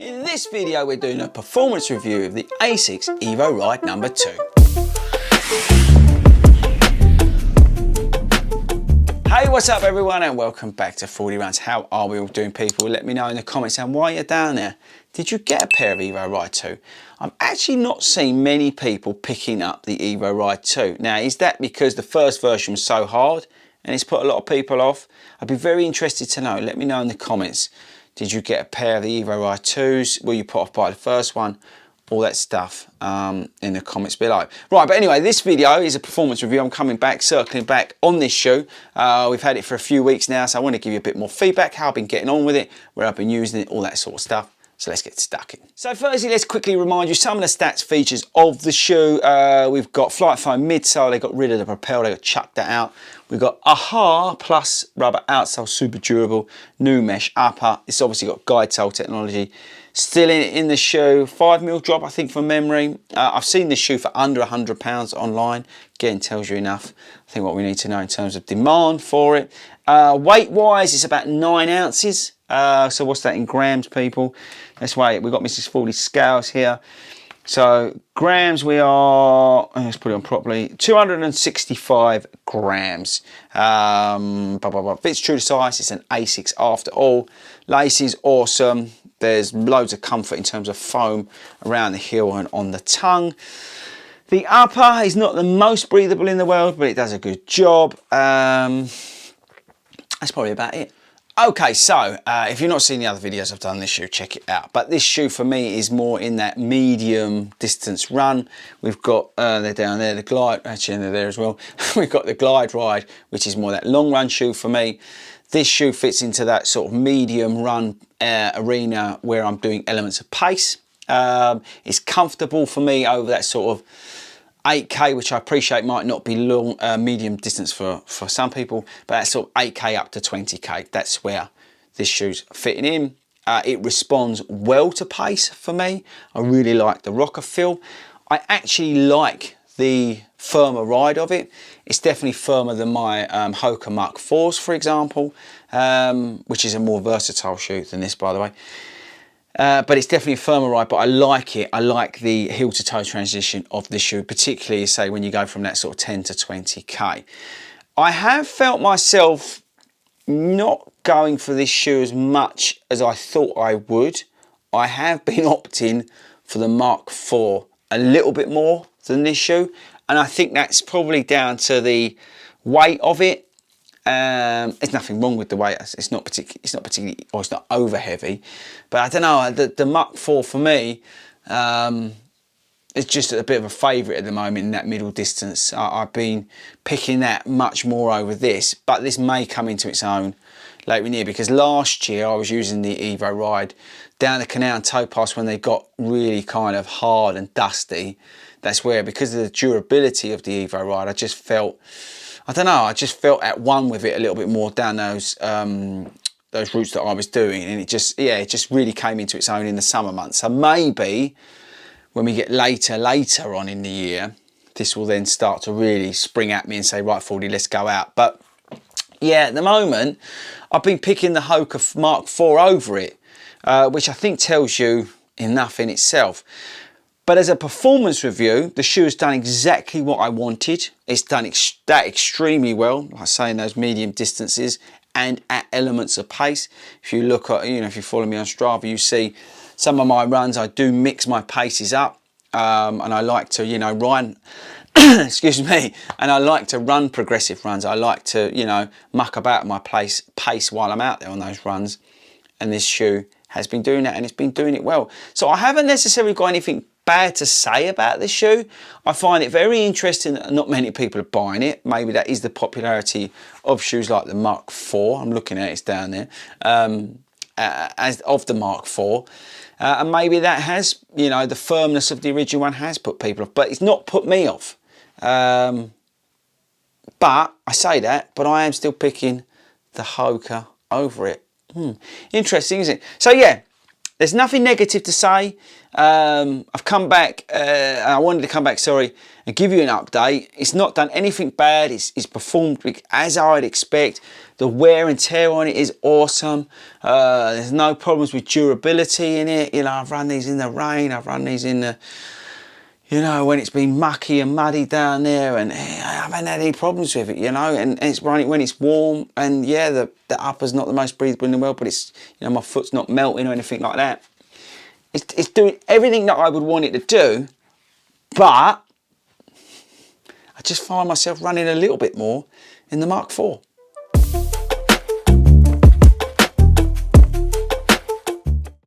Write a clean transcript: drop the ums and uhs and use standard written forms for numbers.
In this video we're doing a performance review of the Asics Evoride number 2. Hey, what's up everyone and welcome back to 40 Runs. How are we all doing, people? Let me know in the comments and while you're down there, did you get a pair of Evoride 2? I'm actually not seeing many people picking up the Evoride 2. Now, is that because the first version was so hard and it's put a lot of people off? I'd be very interested to know. Let me know in the comments. Did you get a pair of the Evoride 2s? Were you put off by the first one? All that stuff in the comments below. Right, but anyway, this video is a performance review. I'm coming back, circling back on this shoe. We've had it for a few weeks now, so I want to give you a bit more feedback, how I've been getting on with it, where I've been using it, all that sort of stuff. So let's get stuck in. So firstly, let's quickly remind you some of the stats features of the shoe. We've got flight foam midsole, they got rid of the propel, they got chucked that out. We've got AHA plus rubber outsole, super durable, new mesh upper. It's obviously got guide sole technology. Still in the shoe, 5mm drop, I think, from memory. I've seen this shoe for under £100 online. Again, tells you enough. I think what we need to know in terms of demand for it. Weight-wise, it's about 9 ounces. So what's that in grams, people? Let's wait. We've got Mrs. Fordy's scales here. So grams, we are, let's put it on properly, 265 grams. Fits true to size. It's an Asics after all. Lace is awesome. There's loads of comfort in terms of foam around the heel and on the tongue. The upper is not the most breathable in the world, but it does a good job. That's probably about it. Okay, so if you've not seen the other videos I've done on this shoe, check it out. But this shoe for me is more in that medium distance run. We've got, they're down there, the glide, actually they're there as well. We've got the glide ride, which is more that long run shoe for me. This shoe fits into that sort of medium run arena where I'm doing elements of pace. It's comfortable for me over that sort of 8K, which I appreciate might not be long, medium distance for some people, but that's sort of 8K up to 20K. That's where this shoe's fitting in. It responds well to pace for me. I really like the rocker feel. I actually like the firmer ride of it. It's definitely firmer than my Hoka Mach 4s, for example, which is a more versatile shoe than this, by the way. But it's definitely a firmer ride, but I like it. I like the heel to toe transition of this shoe, particularly say when you go from that sort of 10 to 20K. I have felt myself not going for this shoe as much as I thought I would. I have been opting for the Mach 4 a little bit more than this shoe, and I think that's probably down to the weight of it. There's nothing wrong with the weight. It's not particularly, or it's not over heavy, but I don't know. The Mach 4 for me is just a bit of a favourite at the moment in that middle distance. I've been picking that much more over this, but this may come into its own later in the year because last year I was using the Evoride down the canal and towpath when they got really kind of hard and dusty. That's where, because of the durability of the Evoride, I just felt, I don't know, I just felt at one with it a little bit more down those routes that I was doing, and it just really came into its own in the summer months. So maybe when we get later on in the year, this will then start to really spring at me and say, right, 40, let's go out. But yeah, at the moment, I've been picking the Hoka Mach 4 over it, which I think tells you enough in itself. But as a performance review, the shoe has done exactly what I wanted. It's done that extremely well, like I say, in those medium distances and at elements of pace. If you look at, if you follow me on Strava, you see some of my runs, I do mix my paces up, and I like to, run, excuse me, and I like to run progressive runs. I like to, muck about my pace while I'm out there on those runs. And this shoe has been doing that, and it's been doing it well. So I haven't necessarily got anything bad to say about this shoe. I find it very interesting that not many people are buying it. Maybe that is the popularity of shoes like the Mach 4. I'm looking at it, it's down there, as of the Mach 4. And maybe that has, the firmness of the original one has put people off, but it's not put me off. But I say that, but I am still picking the Hoka over it. Interesting, isn't it? So yeah, there's nothing negative to say. I've come back, I wanted to come back, sorry, and give you an update. It's not done anything bad. It's performed as I'd expect. The wear and tear on it is awesome. There's no problems with durability in it. You know, I've run these in the rain. I've run these in the, you know, when it's been mucky and muddy down there, and I haven't had any problems with it, you know, and it's running when it's warm. And yeah, the upper's not the most breathable in the world, but it's, you know, my foot's not melting or anything like that. It's doing everything that I would want it to do, but I just find myself running a little bit more in the Mark IV.